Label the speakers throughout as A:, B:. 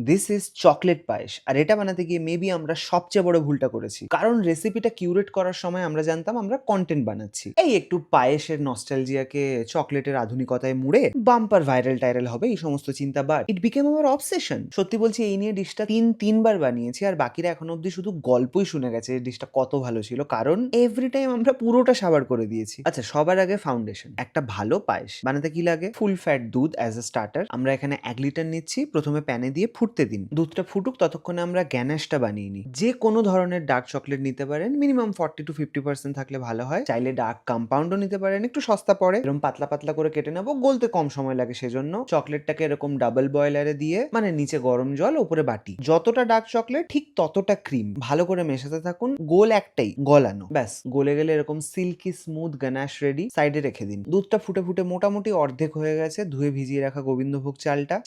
A: This is chocolate পায়েস। আর এটা বানাতে গিয়ে মেবি আমরা সবচেয়ে বড় ভুলটা করেছি। কারণ রেসিপিটা কিউরেট করার সময় আমরা জানতাম আমরা কনটেন্ট বানাচ্ছি। এই একটু পায়েসের নস্টালজিয়াকে চকলেটের আধুনিকতায় মুড়ে বাম্পার ভাইরাল হবে এই সমস্ত চিন্তা, but it became our obsession. সত্যি বলছি, এই নিয়ে ডিশটা তিনবার বানিয়েছি আর বাকিরা এখনো অব্দি শুধু গল্পই শুনে গেছে এই ডিশটা কত ভালো ছিল, কারণ এভরি টাইম আমরা পুরোটা সাবার করে দিয়েছি। আচ্ছা, সবার আগে ফাউন্ডেশন। একটা ভালো পায়েস বানাতে কি লাগে? ফুল ফ্যাট দুধ অ্যাজ এ স্টার্টার। আমরা এখানে 1 লিটার নিচ্ছি। প্রথমে প্যানে দিয়ে ফুটতে দিন। দুধটা ফুটুক, ততক্ষণে আমরা গ্যানাশটা বানিয়ে নিই। যে কোনো ধরনের ডার্ক চকলেট নিতে পারেন, মিনিমাম 40-50% থাকলে ভালো হয়। চাইলে ডার্ক কম্পাউন্ডও নিতে পারেন, একটু সস্তা পড়ে। এরকম পাতলা পাতলা করে কেটে নেবো, গলতে কম সময় লাগে সেজন্য। চকলেটটাকে এরকম ডাবল বয়লারে দিয়ে, মানে নিচে গরম জল উপরে বাটি, যতটা ডার্ক চকলেট ঠিক ততটা ক্রিম, ভালো করে মেশাতে থাকুন। গোল একটাই, গলানো। ব্যাস গলে গেলে এরকম সিল্কি স্মুথ গানাশ রেডি। সাইডে রেখে দিন। দুধটা ফুটে ফুটে মোটামুটি অর্ধেক হয়ে গেছে। ধুয়ে ভিজিয়ে রাখা গোবিন্দভোগ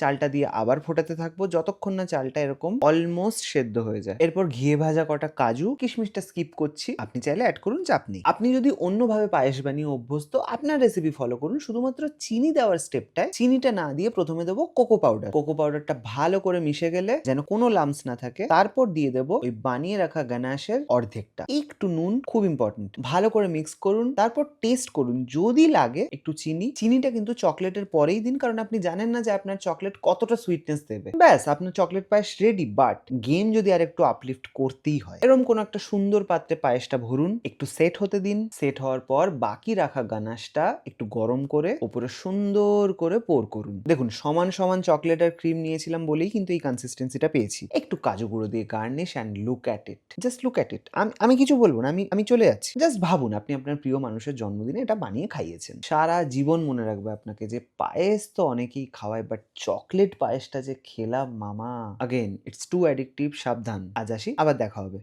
A: চালটা দিয়ে আবার ফোটাতে থাকবো যতক্ষণ না চালটা এরকম অলমোস্ট সেদ্ধ হয়ে যায়। এরপর ঘিয়ে ভাজা কটা কাজু, কিশমিশটা স্কিপ করছি, আপনি চাইলে অ্যাড করুন, চাপ নেই। আপনি যদি অন্যভাবে পায়েস বানিয়ে অভ্যস্ত, আপনার রেসিপি ফলো করুন। শুধুমাত্র চিনি দেওয়ার স্টেপটায় চিনিটা না দিয়ে প্রথমে দেবো কোকো পাউডার। কোকো পাউডারটা ভালো করে মিশে গেলে, যেন কোনো লাম্পস না থাকে, তারপর দিয়ে দেবো ওই বানিয়ে রাখা গানাশের অর্ধেকটা। একটু নুন, খুব ইম্পর্টেন্ট। ভালো করে মিক্স করুন, তারপর টেস্ট করুন। যদি লাগে একটু চিনিটা কিন্তু চকলেটের পরেই দিন, কারণ আপনি জানেন না যে আপনার চকলেট কতটা সুইটনেস দেবে। ব্যাস আপনার chocolate payesh ready. But game যদি আর একটু আপলিফট করতেই হয়, এরকম কোন একটা সুন্দর পাত্রে পায়েসটা ভরুন, একটু সেট হতে দিন। সেট হওয়ার পর বাকি রাখা গানাশটা একটু গরম করে উপরে সুন্দর করে পোর করুন। দেখুন, সমান সমান চকলেট আর ক্রিম নিয়েছিলাম বলেই কিন্তু এই কনসিস্টেন্সিটা পেয়েছি। একটু কাজু গুঁড়ো দিয়ে garnish and look at it, just look at it. আমি কিছু বলবো না, আমি চলে যাচ্ছি। জাস্ট ভাবুন, আপনি আপনার প্রিয় মানুষের জন্মদিনে এটা বানিয়ে খাইয়েছেন। সারা জীবন মনে রাখবে আপনাকে যে পায়েস তো অনেকেই খাওয়ায়, বাট চকলেট পায়েসটা যে খেলাম মামা, अगेन इट्स टू অ্যাডিকটিভ। সাবধান। আজ আসি, আবার দেখা হবে।